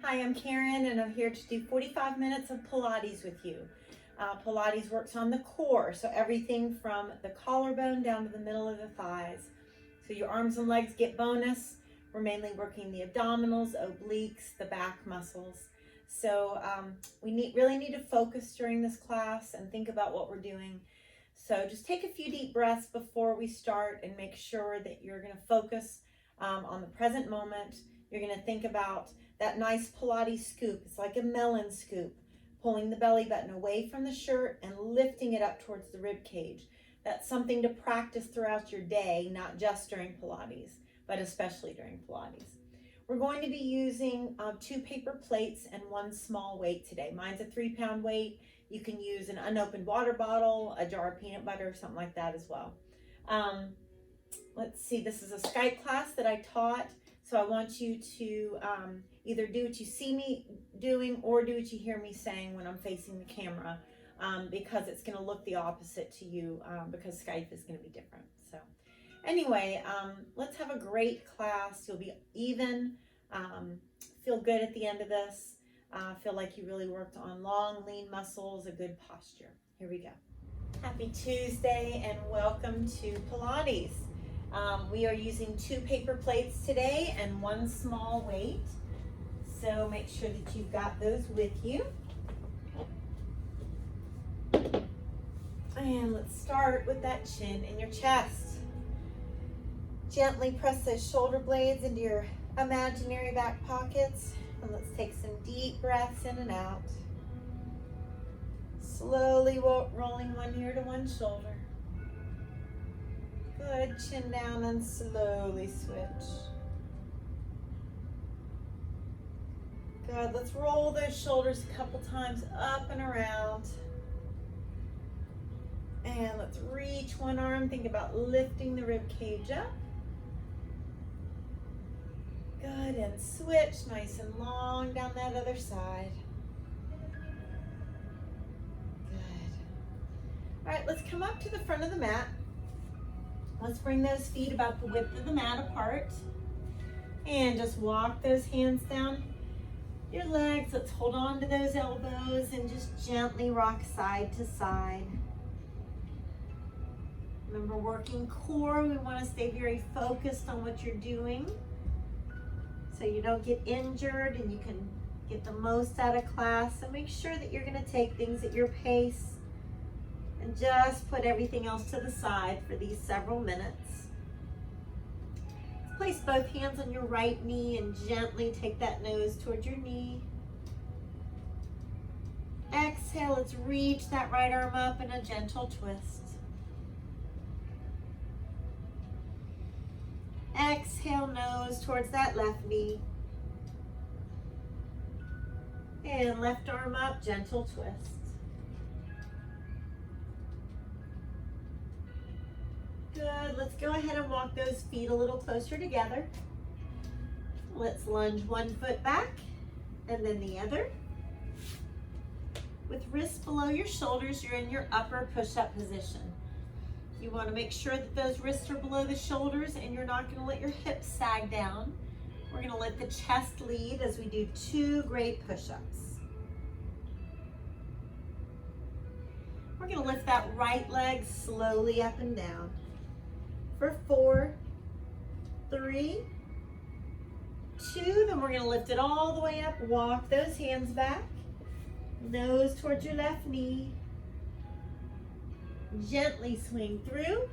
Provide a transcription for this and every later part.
Hi, I'm Karen, and I'm here to do 45 minutes of Pilates with you. Pilates works on the core, so everything from the collarbone down to the middle of the thighs. So your arms and legs get bonus. We're mainly working the abdominals, obliques, the back muscles. So we really need to focus during this class and think about what we're doing. So just take a few deep breaths before we start and make sure that you're going to focus on the present moment. You're going to think about that nice Pilates scoop. It's like a melon scoop, pulling the belly button away from the shirt and lifting it up towards the rib cage. That's something to practice throughout your day, not just during Pilates, but especially during Pilates. We're going to be using 2 paper plates and 1 small weight today. Mine's a 3-pound weight. You can use an unopened water bottle, a jar of peanut butter, something like that as well. Let's see, this is a Skype class that I taught. So I want you to either do what you see me doing or do what you hear me saying when I'm facing the camera, because it's going to look the opposite to you because Skype is going to be different. So anyway, let's have a great class. You'll be even, feel good at the end of this, feel like you really worked on long, lean muscles, a good posture. Here we go. Happy Tuesday and welcome to Pilates. We are using 2 paper plates today and 1 small weight. So make sure that you've got those with you. And let's start with that chin in your chest. Gently press those shoulder blades into your imaginary back pockets. And let's take some deep breaths in and out. Slowly rolling one ear to one shoulder. Good, chin down and slowly switch. Good, let's roll those shoulders a couple times up and around. And let's reach one arm, think about lifting the rib cage up. Good, and switch nice and long down that other side. Good. All right, let's come up to the front of the mat. Let's bring those feet about the width of the mat apart and just walk those hands down your legs. Let's hold on to those elbows and just gently rock side to side. Remember, working core, we want to stay very focused on what you're doing so you don't get injured and you can get the most out of class. So make sure that you're going to take things at your pace. And just put everything else to the side for these several minutes. Place both hands on your right knee and gently take that nose towards your knee. Exhale, let's reach that right arm up in a gentle twist. Exhale, nose towards that left knee. And left arm up, gentle twist. Good, let's go ahead and walk those feet a little closer together. Let's lunge one foot back and then the other. With wrists below your shoulders, you're in your upper push-up position. You want to make sure that those wrists are below the shoulders and you're not going to let your hips sag down. We're going to let the chest lead as we do 2 great push-ups. We're going to lift that right leg slowly up and down. For 4, 3, 2, then we're going to lift it all the way up. Walk those hands back. Nose towards your left knee. Gently swing through.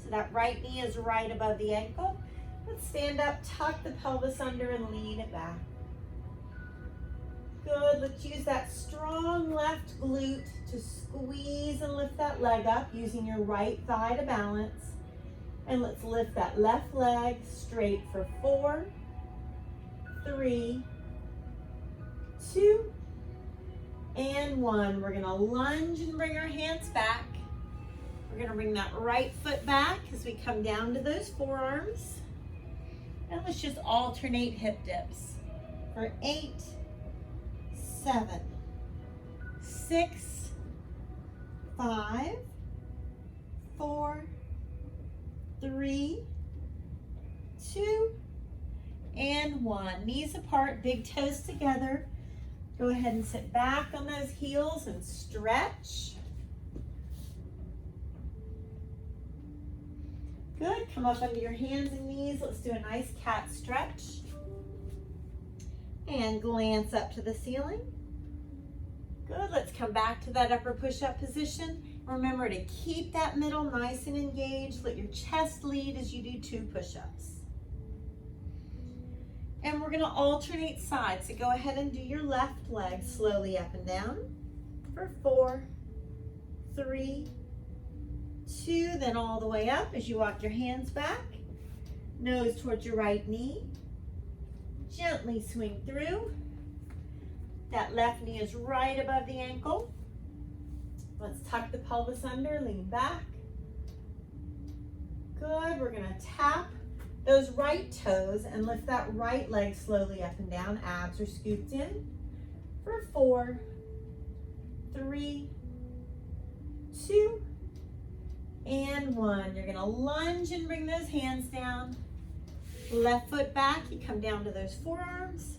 So that right knee is right above the ankle. Let's stand up, tuck the pelvis under and lean it back. Good, let's use that strong left glute to squeeze and lift that leg up using your right thigh to balance. And let's lift that left leg straight for 4, 3, 2, and 1. We're gonna lunge and bring our hands back. We're gonna bring that right foot back as we come down to those forearms. And let's just alternate hip dips for 8, 7, 6, 5, 4, 3, 2, and 1. Knees apart, big toes together. Go ahead and sit back on those heels and stretch. Good, come up under your hands and knees. Let's do a nice cat stretch. And glance up to the ceiling. Good, let's come back to that upper push-up position. Remember to keep that middle nice and engaged. Let your chest lead as you do 2 push-ups. And we're gonna alternate sides. So go ahead and do your left leg slowly up and down for 4, 3, 2, then all the way up as you walk your hands back. Nose towards your right knee. Gently swing through. That left knee is right above the ankle. Let's tuck the pelvis under, lean back. Good, we're gonna tap those right toes and lift that right leg slowly up and down. Abs are scooped in for 4, 3, 2, and 1. You're gonna lunge and bring those hands down. Left foot back, you come down to those forearms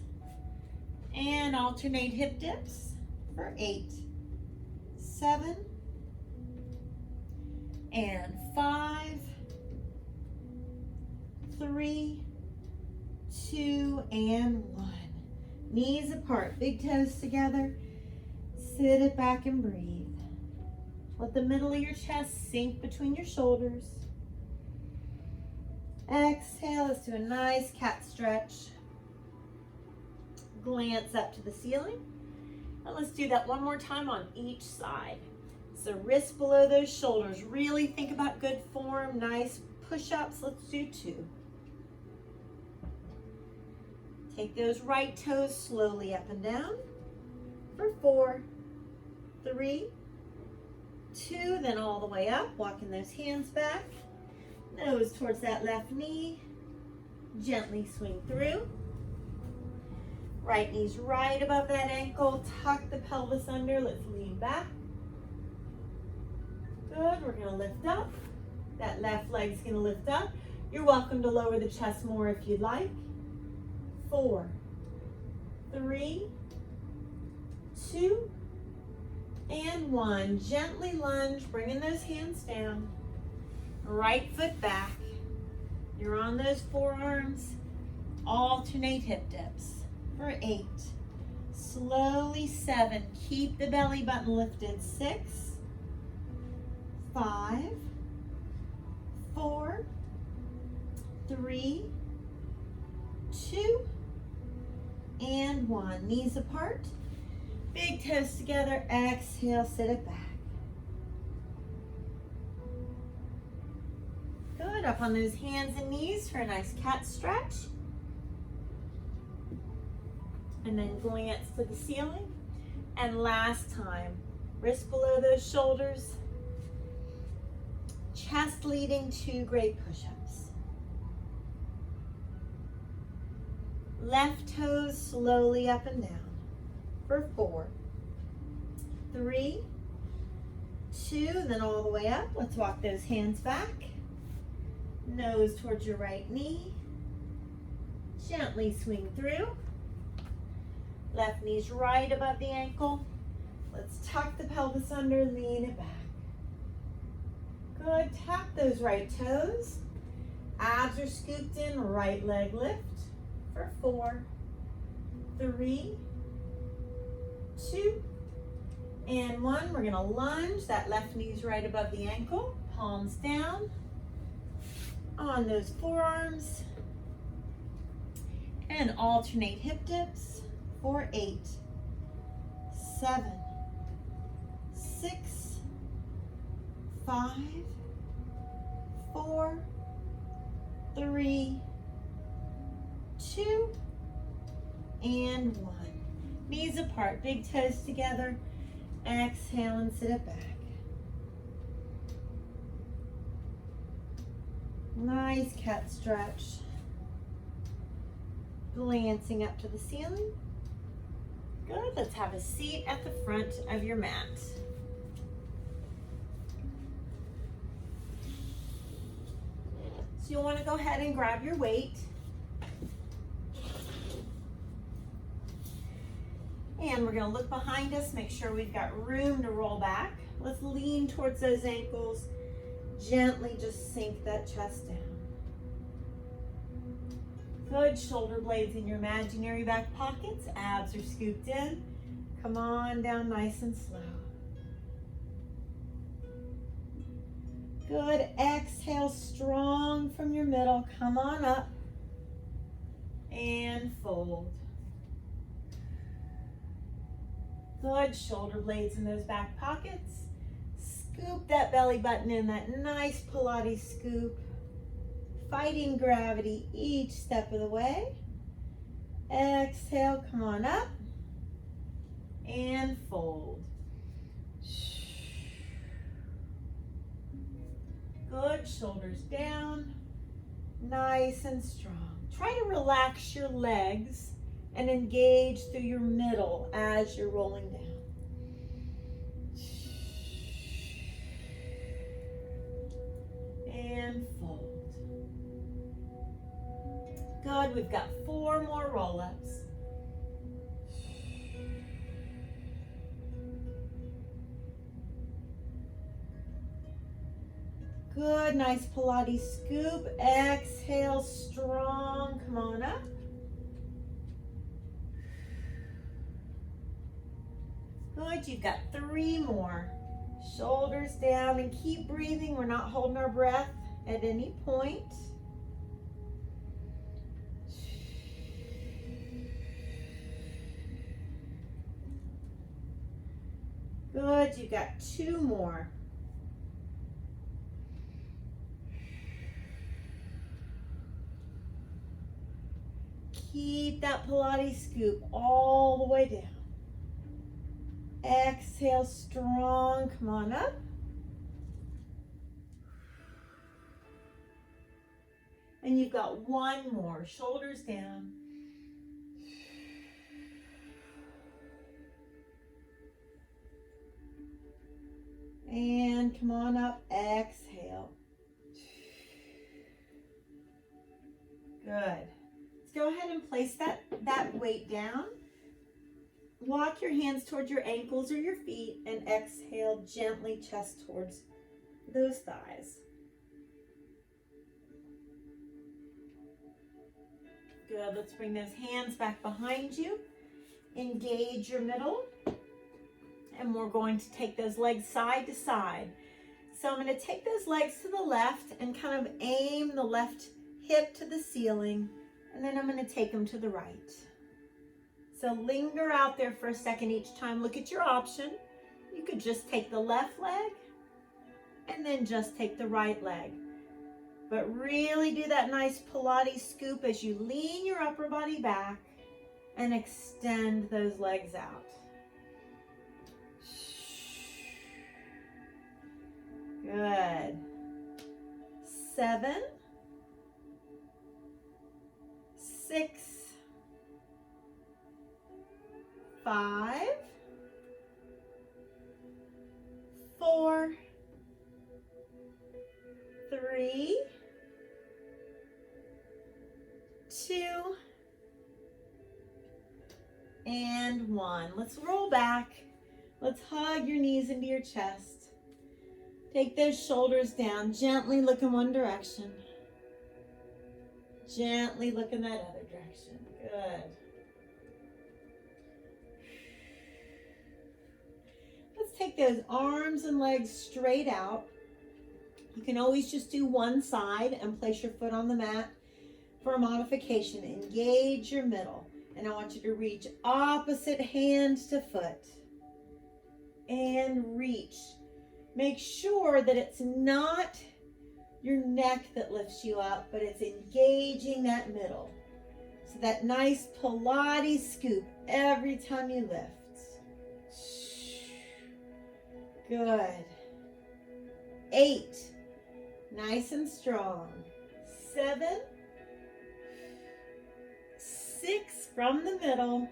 and alternate hip dips for 8, 7, and 5, 3, 2, and 1. Knees apart, big toes together. Sit it back and breathe. Let the middle of your chest sink between your shoulders. Exhale, let's do a nice cat stretch. Glance up to the ceiling. And let's do that one more time on each side. So wrists below those shoulders. Really think about good form, nice push-ups. Let's do 2. Take those right toes slowly up and down for 4, 3, 2, then all the way up, walking those hands back. Nose towards that left knee. Gently swing through. Right knee's right above that ankle. Tuck the pelvis under. Let's lean back. Good, we're gonna lift up. That left leg's gonna lift up. You're welcome to lower the chest more if you'd like. 4, 3, 2, and 1. Gently lunge, bringing those hands down. Right foot back. You're on those forearms. Alternate hip dips for 8. Slowly 7. Keep the belly button lifted. 6, 5, 4, 3, 2, and 1. Knees apart. Big toes together. Exhale, sit it back. Good, up on those hands and knees for a nice cat stretch. And then glance to the ceiling. And last time, wrists below those shoulders. Chest leading 2 great push-ups. Left toes slowly up and down for 4, 3, 2, then all the way up. Let's walk those hands back. Nose towards your right knee. Gently swing through. Left knee's right above the ankle. Let's tuck the pelvis under, lean it back. Good, tap those right toes. Abs are scooped in, right leg lift for 4, 3, 2, and 1. We're gonna lunge. That left knee's right above the ankle. Palms down on those forearms. And alternate hip dips for 8, 7, 6, 5, 4, 3, 2, and 1. Knees apart, big toes together. Exhale and sit it back. Nice cat stretch. Glancing up to the ceiling. Good, let's have a seat at the front of your mat. So you'll want to go ahead and grab your weight. And we're gonna look behind us, make sure we've got room to roll back. Let's lean towards those ankles. Gently just sink that chest down. Good, shoulder blades in your imaginary back pockets. Abs are scooped in. Come on down nice and slow. Good, exhale strong from your middle. Come on up and fold. Good, shoulder blades in those back pockets. Scoop that belly button in, that nice Pilates scoop. Fighting gravity each step of the way. Exhale, come on up and fold. Good, shoulders down, nice and strong. Try to relax your legs and engage through your middle as you're rolling down. And fold. Good, we've got 4 more roll-ups. Good, nice Pilates scoop. Exhale, strong, come on up. Good, you've got 3 more. Shoulders down and keep breathing. We're not holding our breath at any point. Good, you've got 2 more. Keep that Pilates scoop all the way down. Exhale, strong, come on up. And you've got 1 more, shoulders down. And come on up, exhale. Good. Let's go ahead and place that weight down. Walk your hands towards your ankles or your feet and exhale gently, chest towards those thighs. Good, let's bring those hands back behind you. Engage your middle. And we're going to take those legs side to side. So I'm going to take those legs to the left and kind of aim the left hip to the ceiling. And then I'm going to take them to the right. So linger out there for a second each time. Look at your option. You could just take the left leg and then just take the right leg. But really do that nice Pilates scoop as you lean your upper body back and extend those legs out. Good. 7, 6, 5, 4, 3, 2, and 1. Let's roll back. Let's hug your knees into your chest. Take those shoulders down. Gently look in one direction. Gently look in that other direction. Good. Let's take those arms and legs straight out. You can always just do one side and place your foot on the mat for a modification. Engage your middle. And I want you to reach opposite hand to foot. And reach. Make sure that it's not your neck that lifts you up, but it's engaging that middle. So that nice Pilates scoop every time you lift. Good. 8. Nice and strong. 7. 6 from the middle.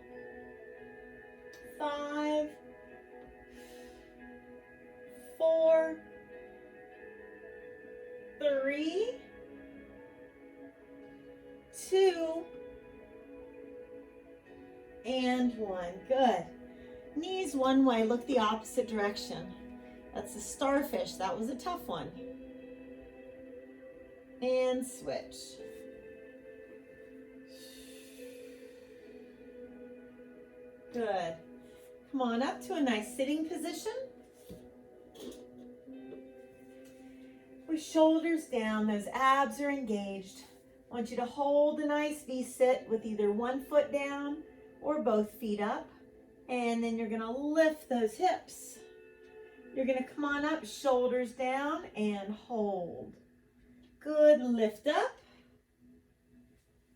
5. 4, 3, 2, and one. Good. Knees one way, look the opposite direction. That's the starfish. That was a tough one. And switch. Good. Come on up to a nice sitting position. With shoulders down, those abs are engaged. I want you to hold a nice V-sit with either one foot down or both feet up. And then you're gonna lift those hips. You're gonna come on up, shoulders down, and hold. Good, lift up.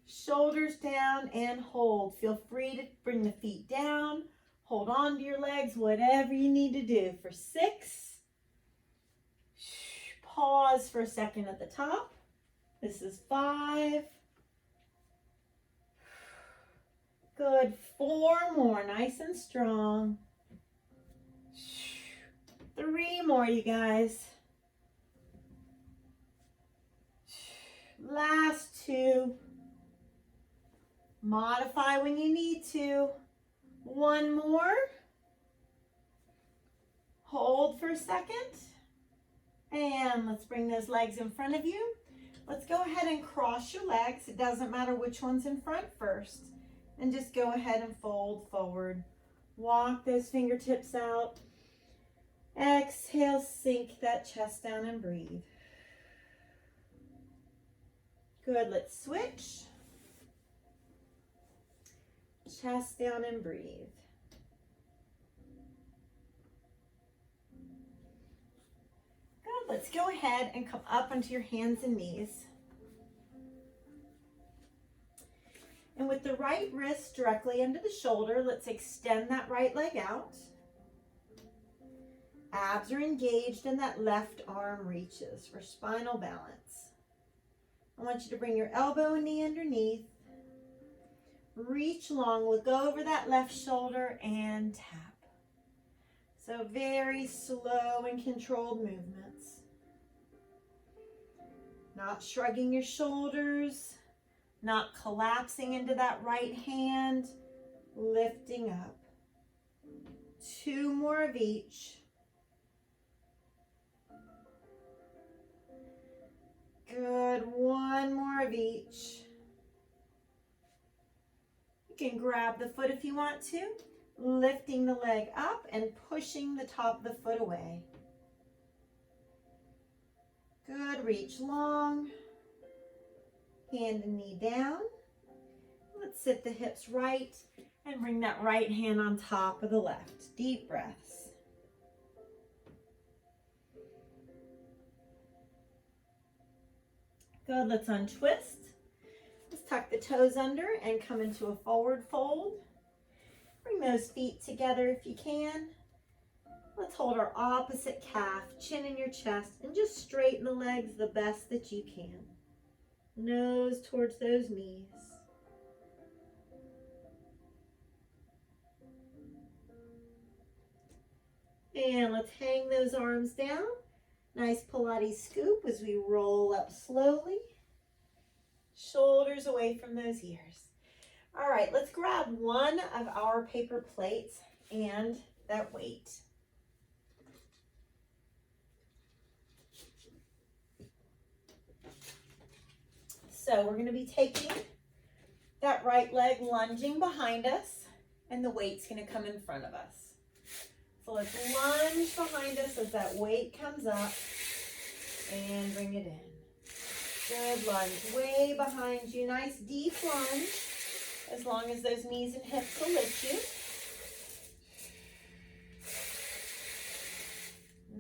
Shoulders down and hold. Feel free to bring the feet down. Hold on to your legs, whatever you need to do for 6. Pause for a second at the top. This is 5. Good, 4 more, nice and strong. 3 more, you guys. Last 2. Modify when you need to. 1 more. Hold for a second. And let's bring those legs in front of you. Let's go ahead and cross your legs. It doesn't matter which one's in front first. And just go ahead and fold forward. Walk those fingertips out. Exhale, sink that chest down and breathe. Good, let's switch. Chest down and breathe. Good, let's go ahead and come up onto your hands and knees. And with the right wrist directly under the shoulder, let's extend that right leg out. Abs are engaged and that left arm reaches for spinal balance. I want you to bring your elbow and knee underneath. Reach long, look over that left shoulder and tap. So very slow and controlled movements. Not shrugging your shoulders, not collapsing into that right hand, lifting up. 2 more of each. Good, 1 more of each. You can grab the foot if you want to, lifting the leg up and pushing the top of the foot away. Good, reach long, hand and knee down. Let's sit the hips right and bring that right hand on top of the left. Deep breaths. Good, let's untwist. Let's tuck the toes under and come into a forward fold. Bring those feet together if you can. Let's hold our opposite calf, chin in your chest, and just straighten the legs the best that you can. Nose towards those knees. And let's hang those arms down. Nice Pilates scoop as we roll up slowly. Shoulders away from those ears. All right, let's grab one of our paper plates and that weight. So we're going to be taking that right leg lunging behind us, and the weight's going to come in front of us. So let's lunge behind us as that weight comes up and bring it in. Good lunge, way behind you. Nice deep lunge, as long as those knees and hips will lift you.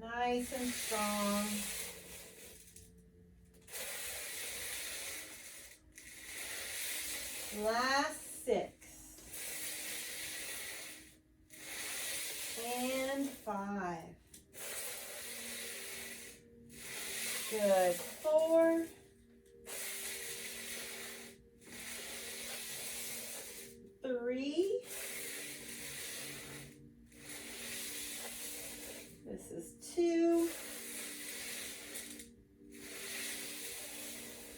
Nice and strong. Last 6. And 5. Good. 4. 3. This is 2.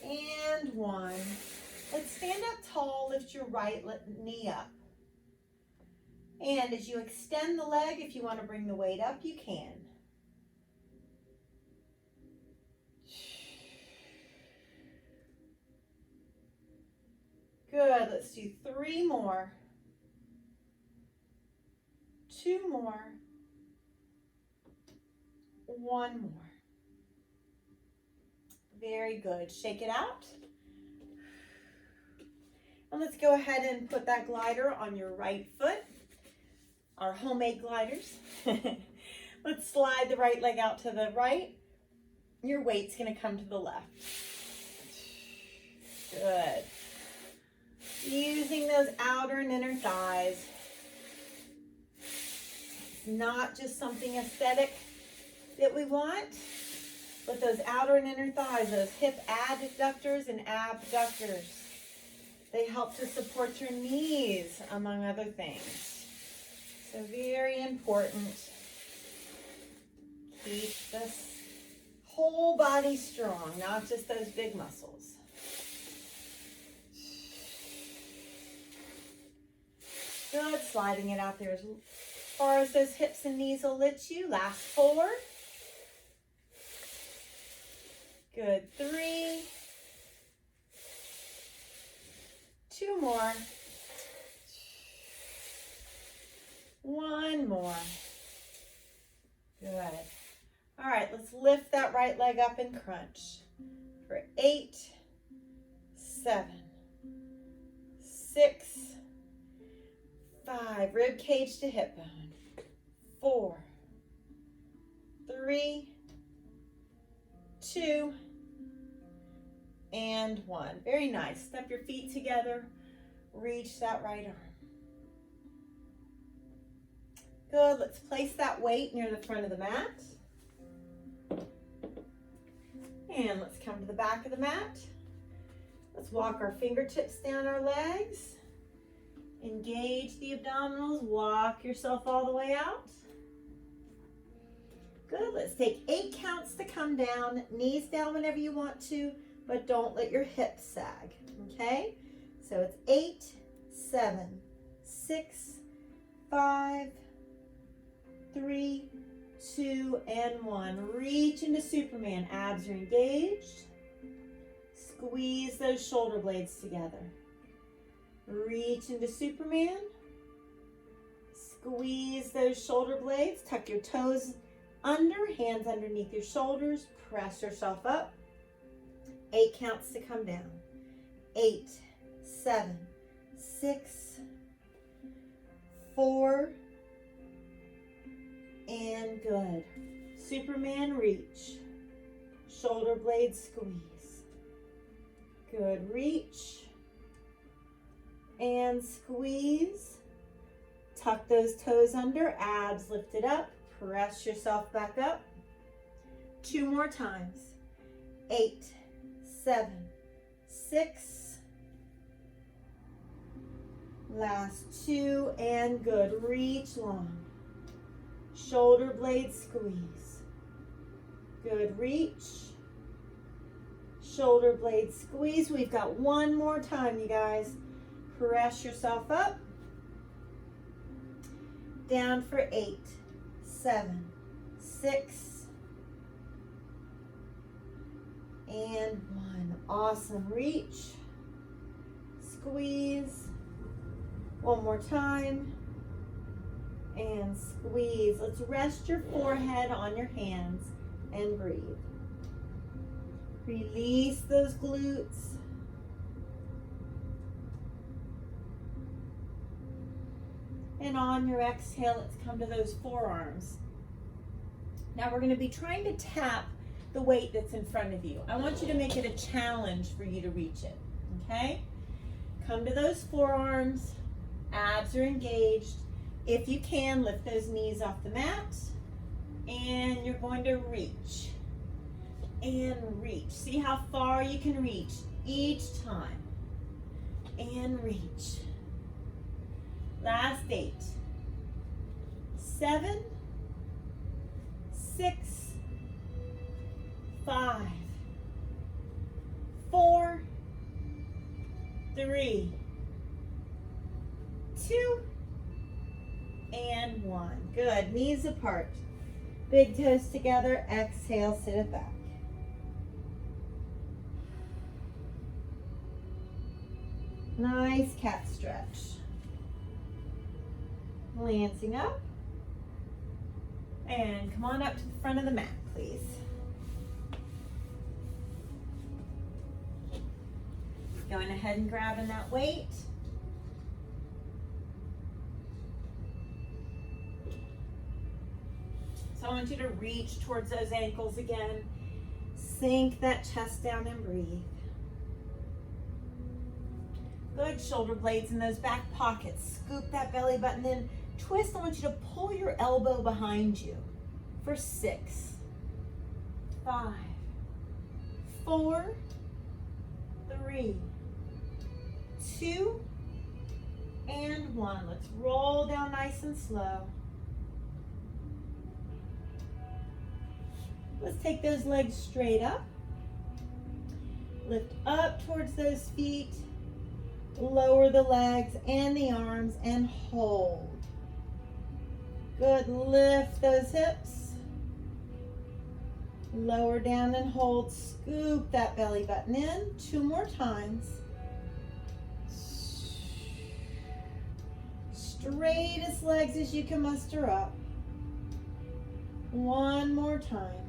And 1. Let's stand up tall, lift your right knee up. And as you extend the leg, if you want to bring the weight up, you can. Good, let's do 3 more. 2 more. 1 more. Very good. Shake it out. And let's go ahead and put that glider on your right foot. Our homemade gliders. Let's slide the right leg out to the right. Your weight's going to come to the left. Good. Using those outer and inner thighs. It's not just something aesthetic that we want, but those outer and inner thighs, those hip adductors and abductors, they help to support your knees, among other things. So very important. Keep this whole body strong, not just those big muscles. Good, sliding it out there as far as those hips and knees will let you. Last 4. Good, 3. 2 more. 1 more. Good. All right, let's lift that right leg up and crunch for 8, 7, 6, 5, rib cage to hip bone. 4, 3, 2, and 1. Very nice. Step your feet together. Reach that right arm. Good. Let's place that weight near the front of the mat. And let's come to the back of the mat. Let's walk our fingertips down our legs. Engage the abdominals. Walk yourself all the way out. Good. Let's take 8 counts to come down. Knees down whenever you want to, but don't let your hips sag. Okay? So it's 8, 7, 6, 5, 3, 2, and 1. Reach into Superman. Abs are engaged. Squeeze those shoulder blades together. Reach into Superman. Squeeze those shoulder blades. Tuck your toes under, hands underneath your shoulders. Press yourself up. 8 counts to come down. 8, 7, 6, 4, and good. Superman reach. Shoulder blades squeeze. Good. Reach and squeeze. Tuck those toes under. Abs lifted up. Press yourself back up. 2 more times. 8, 7, 6. Last 2 and good. Reach long. Shoulder blades squeeze. Good. Reach. Shoulder blades squeeze. We've got 1 more time, you guys. Press yourself up. Down for 8, 7, 6, and 1. Awesome. Reach. Squeeze. 1 more time. And squeeze. Let's rest your forehead on your hands and breathe. Release those glutes. And on your exhale, let's come to those forearms. Now we're going to be trying to tap the weight that's in front of you. I want you to make it a challenge for you to reach it, okay? Come to those forearms. Abs are engaged. If you can, lift those knees off the mat. And you're going to reach. And reach. See how far you can reach each time. And reach. Last 8. 7, 6, 5, 4, 3, 2, Good, knees apart. Big toes together, exhale, sit it back. Nice cat stretch. Glancing up. And come on up to the front of the mat, please. Going ahead and grabbing that weight. So I want you to reach towards those ankles again. Sink that chest down and breathe. Good, shoulder blades in those back pockets. Scoop that belly button in. Twist, I want you to pull your elbow behind you for 6, 5, 4, 3, 2, and 1. Let's roll down nice and slow. Let's take those legs straight up. Lift up towards those feet. Lower the legs and the arms and hold. Good, lift those hips. Lower down and hold. Scoop that belly button in. 2 more times. Straightest legs as you can muster up. 1 more time.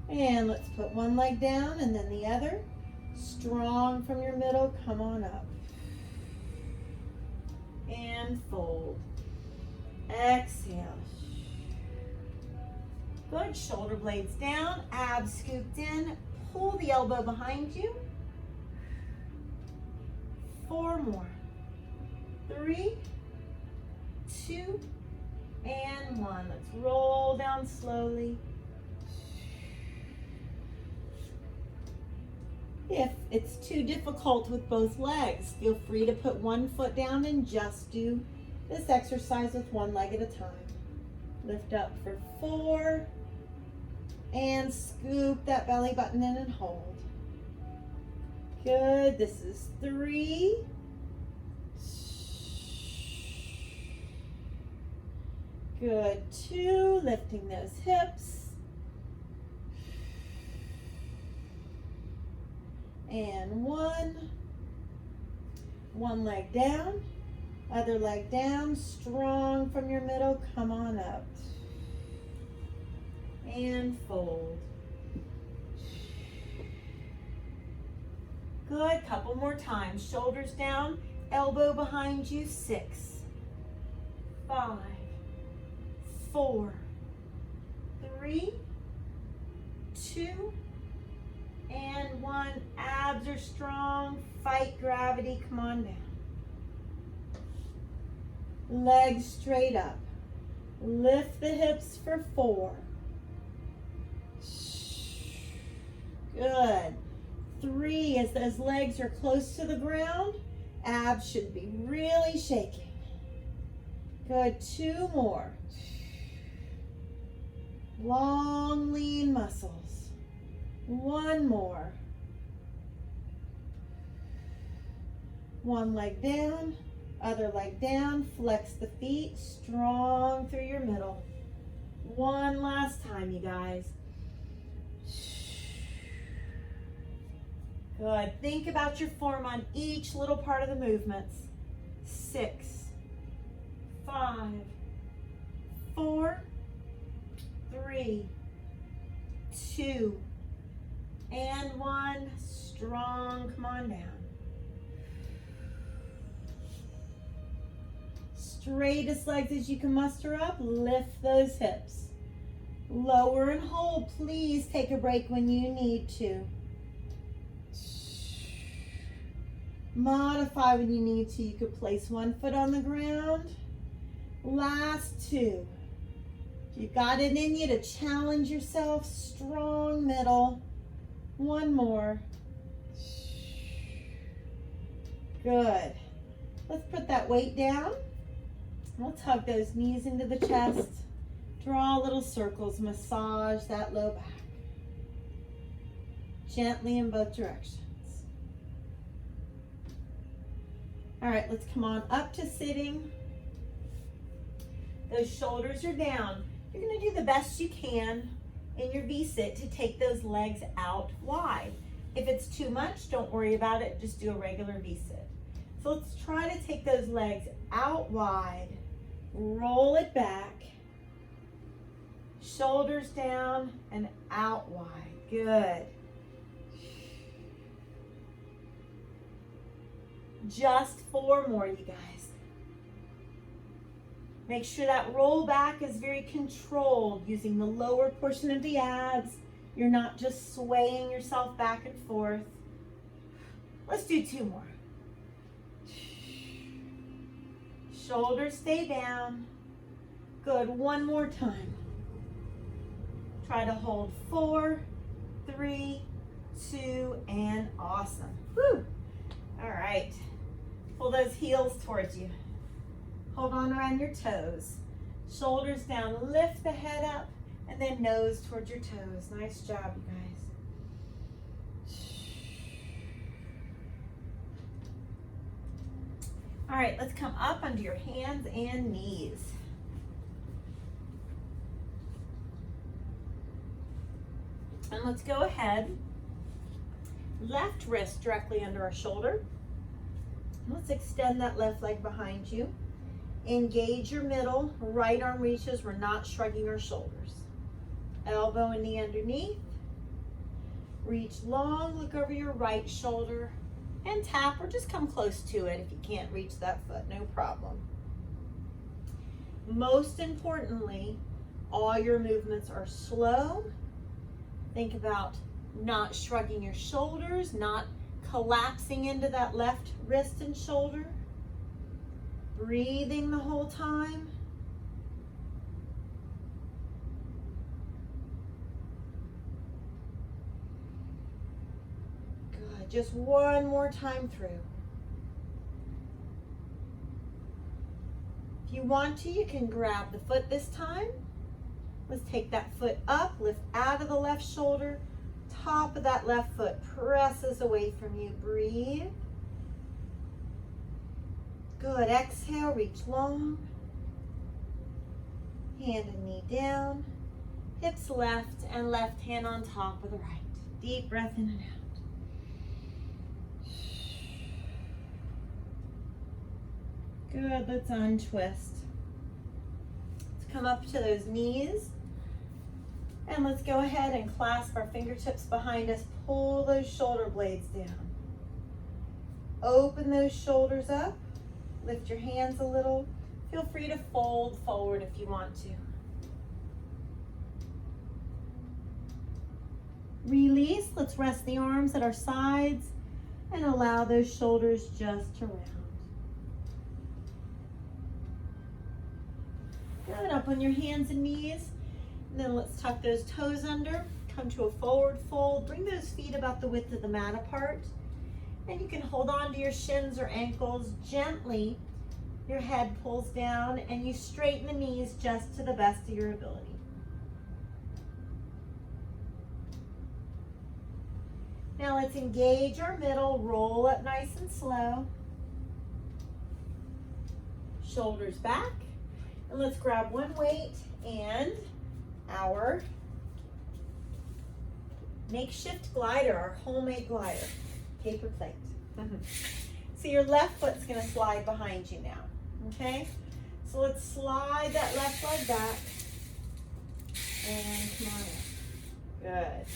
And let's put one leg down and then the other. Strong from your middle, come on up. And fold. Exhale. Good, shoulder blades down, abs scooped in. Pull the elbow behind you. 4 more. 3, 2, and 1. Let's roll down slowly. If it's too difficult with both legs, feel free to put one foot down and just do this exercise with one leg at a time. Lift up for 4 and scoop that belly button in and hold. Good, this is 3. Good, 2, lifting those hips. And 1. One leg down, other leg down, strong from your middle, come on up. And fold. Good, couple more times. Shoulders down, elbow behind you. 6, 5, 4, 3, 2, and 1. Abs are strong. Fight gravity. Come on down. Legs straight up. Lift the hips for 4. Good. 3, as those legs are close to the ground, abs should be really shaking. Good. 2 more. Long, lean muscles. 1 more. One leg down, other leg down. Flex the feet, strong through your middle. One last time, you guys. Good. Think about your form on each little part of the movements. 6, 5, 4, 3, 2, and 1. Strong. Come on down. Straightest legs as you can muster up. Lift those hips. Lower and hold. Please take a break when you need to. Modify when you need to. You could place one foot on the ground. Last 2. You've got it in you to challenge yourself. Strong middle. 1 more. Good. Let's put that weight down. Let's hug those knees into the chest. Draw little circles. Massage that low back. Gently in both directions. All right, let's come on up to sitting. Those shoulders are down. You're gonna do the best you can in your V-sit to take those legs out wide. If it's too much, don't worry about it. Just do a regular V-sit. So let's try to take those legs out wide. Roll it back. Shoulders down and out wide. Good. Just 4 more, you guys. Make sure that roll back is very controlled, using the lower portion of the abs. You're not just swaying yourself back and forth. Let's do 2 more. Shoulders stay down. Good, 1 more time. Try to hold 4, 3, 2, and awesome. Woo! All right, pull those heels towards you. Hold on around your toes. Shoulders down, lift the head up, and then nose towards your toes. Nice job, you guys. All right, let's come up onto your hands and knees. And let's go ahead. Left wrist directly under our shoulder. Let's extend that left leg behind you. Engage your middle, right arm reaches. We're not shrugging our shoulders. Elbow and knee underneath. Reach long, look over your right shoulder and tap, or just come close to it if you can't reach that foot, no problem. Most importantly, all your movements are slow. Think about not shrugging your shoulders, not collapsing into that left wrist and shoulder. Breathing the whole time. Good, just 1 more time through. If you want to, you can grab the foot this time. Let's take that foot up, lift out of the left shoulder. Top of that left foot presses away from you. Breathe. Good, exhale, reach long. Hand and knee down. Hips left and left hand on top of the right. Deep breath in and out. Good, let's untwist. Let's come up to those knees. And let's go ahead and clasp our fingertips behind us. Pull those shoulder blades down. Open those shoulders up. Lift your hands a little. Feel free to fold forward if you want to. Release. Let's rest the arms at our sides and allow those shoulders just to round. Good. Up on your hands and knees. And then let's tuck those toes under. Come to a forward fold. Bring those feet about the width of the mat apart. And you can hold on to your shins or ankles gently. Your head pulls down and you straighten the knees just to the best of your ability. Now let's engage our middle, roll up nice and slow. Shoulders back. And let's grab one weight and our makeshift glider, our homemade glider. Paper plate. So your left foot's going to slide behind you now, okay? So let's slide that left leg back and come on in. Good.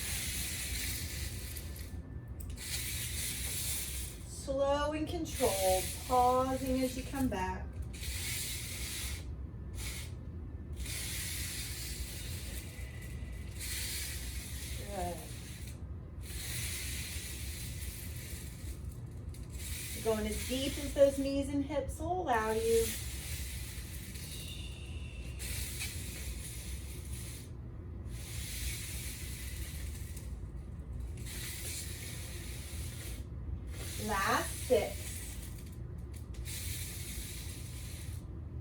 Slow and controlled, pausing as you come back. Good. Going as deep as those knees and hips will allow you. Last 6.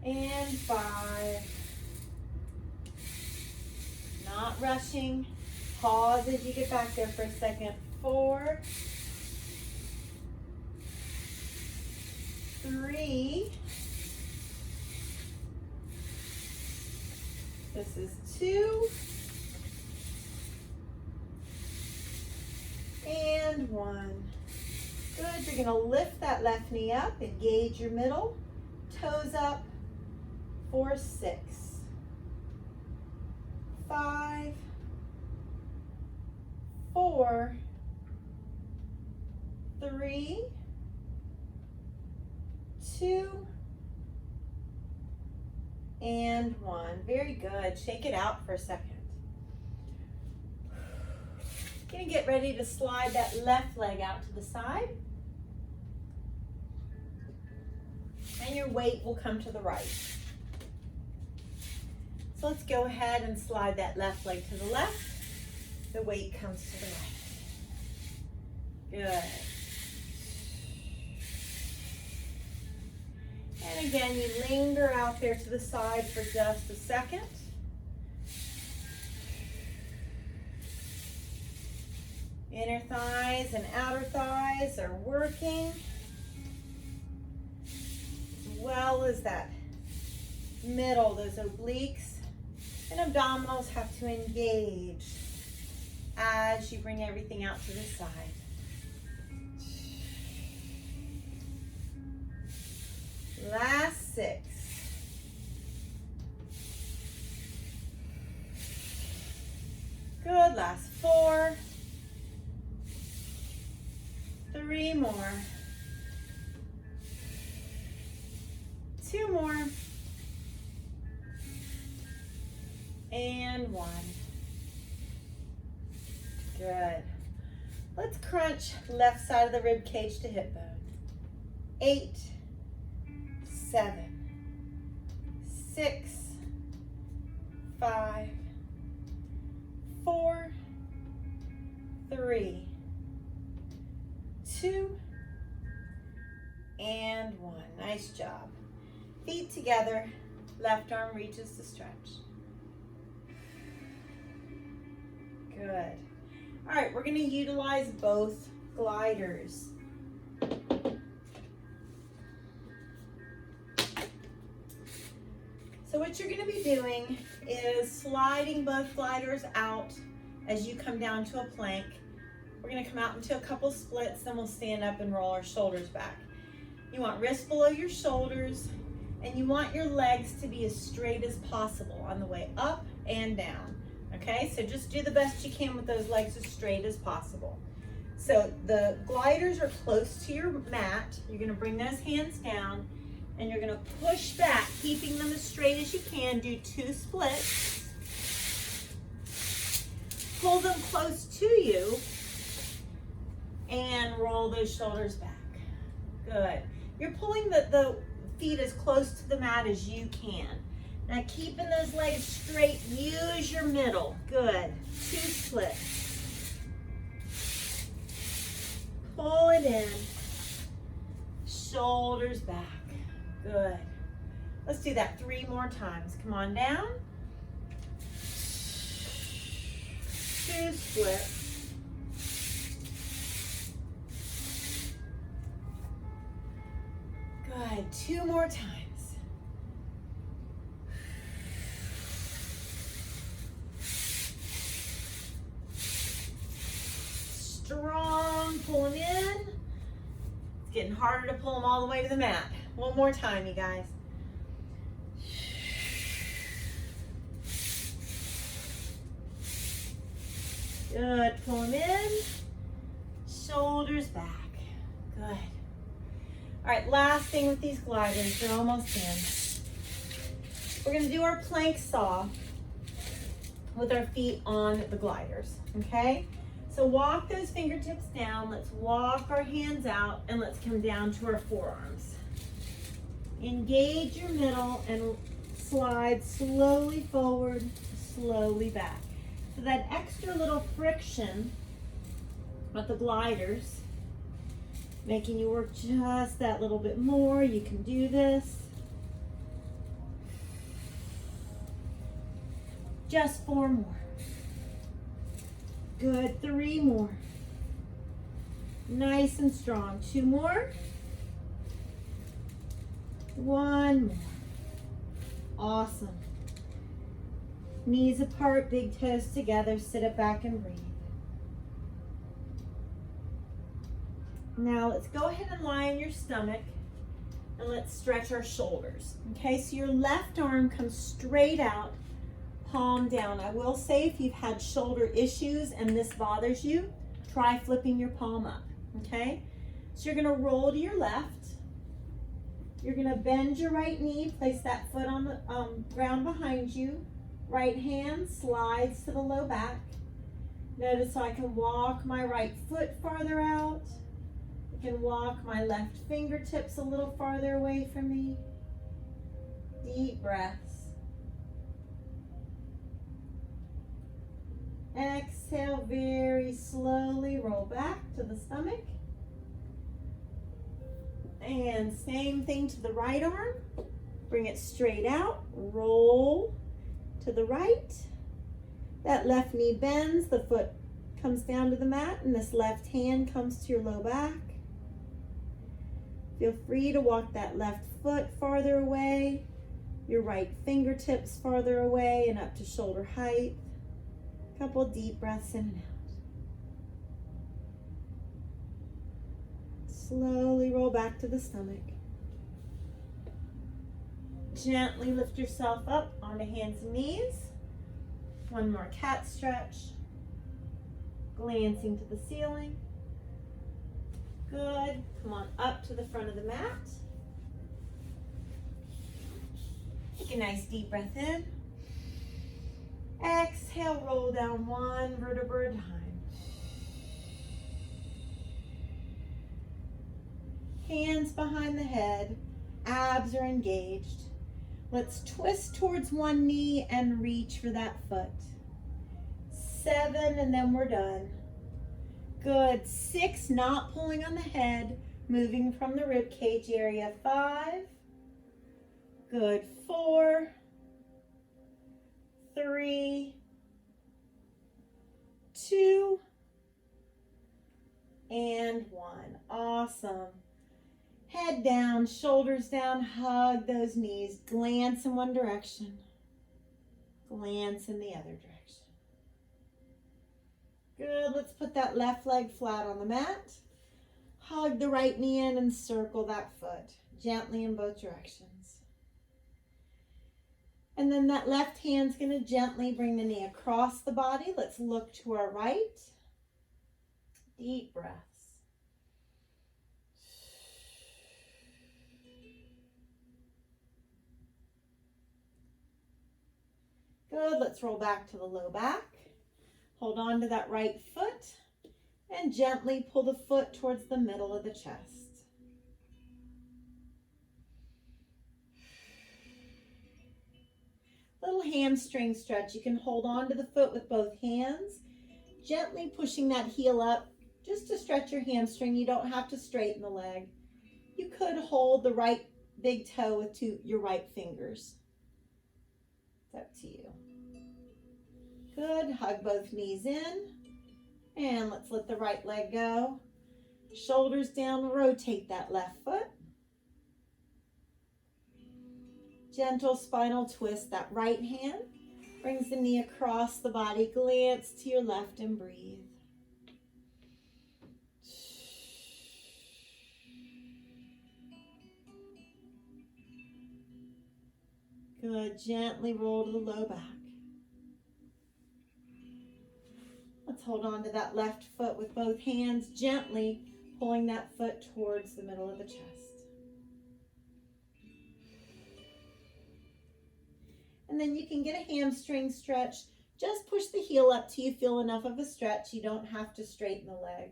And 5. Not rushing. Pause as you get back there for a second. 4. 3, This is 2. And 1. Good. You're going to lift that left knee up, engage your middle, toes up for 6, 5, 4, 3, 2, and 1. Very good. Shake it out for a second. Gonna get ready to slide that left leg out to the side. And your weight will come to the right. So let's go ahead and slide that left leg to the left. The weight comes to the right. Good. And again, you linger out there to the side for just a second. Inner thighs and outer thighs are working, as well as that middle, those obliques and abdominals have to engage as you bring everything out to the side. Last 6. Good, last 4. 3 more. 2 more. And 1. Good. Let's crunch left side of the rib cage to hip bone. 8, 7, 6, 5, 4, 3, 2, and 1. Nice job. Feet together, left arm reaches to stretch. Good. All right, we're going to utilize both gliders. So what you're going to be doing is sliding both gliders out as you come down to a plank. We're going to come out into a couple splits, then we'll stand up and roll our shoulders back. You want wrists below your shoulders, and you want your legs to be as straight as possible on the way up and down. Okay, so just do the best you can with those legs as straight as possible. So the gliders are close to your mat. You're going to bring those hands down, and you're going to push back, keeping them as straight as you can. Do 2 splits. Pull them close to you, and roll those shoulders back. Good. You're pulling the feet as close to the mat as you can. Now keeping those legs straight, use your middle. Good. 2 splits. Pull it in. Shoulders back. Good. Let's do that 3 more times. Come on down. 2 splits. Good. 2 more times. Strong. Pull them in. It's getting harder to pull them all the way to the mat. One more time, you guys. Good. Pull them in. Shoulders back. Good. All right, last thing with these gliders, they're almost in. We're gonna do our plank saw with our feet on the gliders, okay? So walk those fingertips down, let's walk our hands out, and let's come down to our forearms. Engage your middle and slide slowly forward, slowly back. So that extra little friction with the gliders, making you work just that little bit more. You can do this. Just 4 more. Good, 3 more. Nice and strong. 2 more. 1 more. Awesome. Knees apart, big toes together. Sit it back and breathe. Now let's go ahead and lie on your stomach and let's stretch our shoulders. Okay, so your left arm comes straight out, palm down. I will say if you've had shoulder issues and this bothers you, try flipping your palm up, okay? So you're gonna roll to your left. You're gonna bend your right knee, place that foot on the ground behind you. Right hand slides to the low back. Notice so I can walk my right foot farther out. I can walk my left fingertips a little farther away from me. Deep breaths. Exhale, very slowly roll back to the stomach. And same thing to the right arm. Bring it straight out, roll to the right. That left knee bends, the foot comes down to the mat, and this left hand comes to your low back. Feel free to walk that left foot farther away, your right fingertips farther away and up to shoulder height. Couple deep breaths in and out. Slowly roll back to the stomach. Gently lift yourself up onto hands and knees. One more cat stretch. Glancing to the ceiling. Good. Come on up to the front of the mat. Take a nice deep breath in. Exhale, roll down one vertebra at a time. Hands behind the head, abs are engaged. Let's twist towards one knee and reach for that foot. 7, and then we're done. Good. 6, not pulling on the head, moving from the rib cage area. 5. Good. 4, 3, 2, and 1. Awesome. Head down, shoulders down, hug those knees. Glance in one direction. Glance in the other direction. Good. Let's put that left leg flat on the mat. Hug the right knee in and circle that foot gently in both directions. And then that left hand's going to gently bring the knee across the body. Let's look to our right. Deep breaths. Good. Let's roll back to the low back. Hold on to that right foot and gently pull the foot towards the middle of the chest. Little hamstring stretch. You can hold on to the foot with both hands, gently pushing that heel up just to stretch your hamstring. You don't have to straighten the leg. You could hold the right big toe with your right fingers. It's up to you. Good. Hug both knees in. And let's let the right leg go. Shoulders down, rotate that left foot. Gentle spinal twist. That right hand brings the knee across the body. Glance to your left and breathe. Good. Gently roll to the low back. Let's hold on to that left foot with both hands, gently pulling that foot towards the middle of the chest. And then you can get a hamstring stretch. Just push the heel up till you feel enough of a stretch. You don't have to straighten the leg.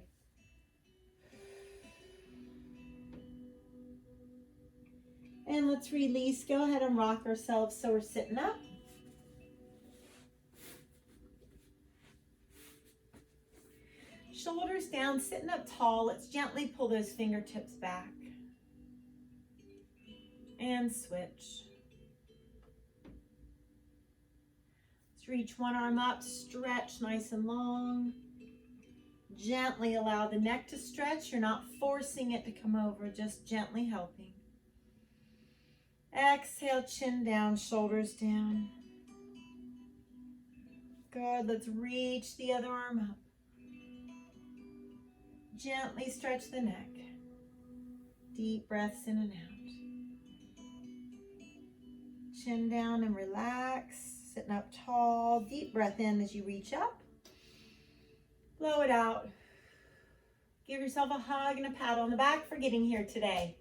And let's release. Go ahead and rock ourselves so we're sitting up. Shoulders down, sitting up tall. Let's gently pull those fingertips back. And switch. Let's reach one arm up, stretch nice and long. Gently allow the neck to stretch. You're not forcing it to come over, just gently helping. Exhale, chin down, shoulders down. Good. Let's reach the other arm up. Gently stretch the neck. Deep breaths in and out. Chin down and relax. Sitting up tall. Deep breath in as you reach up. Blow it out. Give yourself a hug and a pat on the back for getting here today.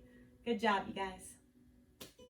Good job, you guys.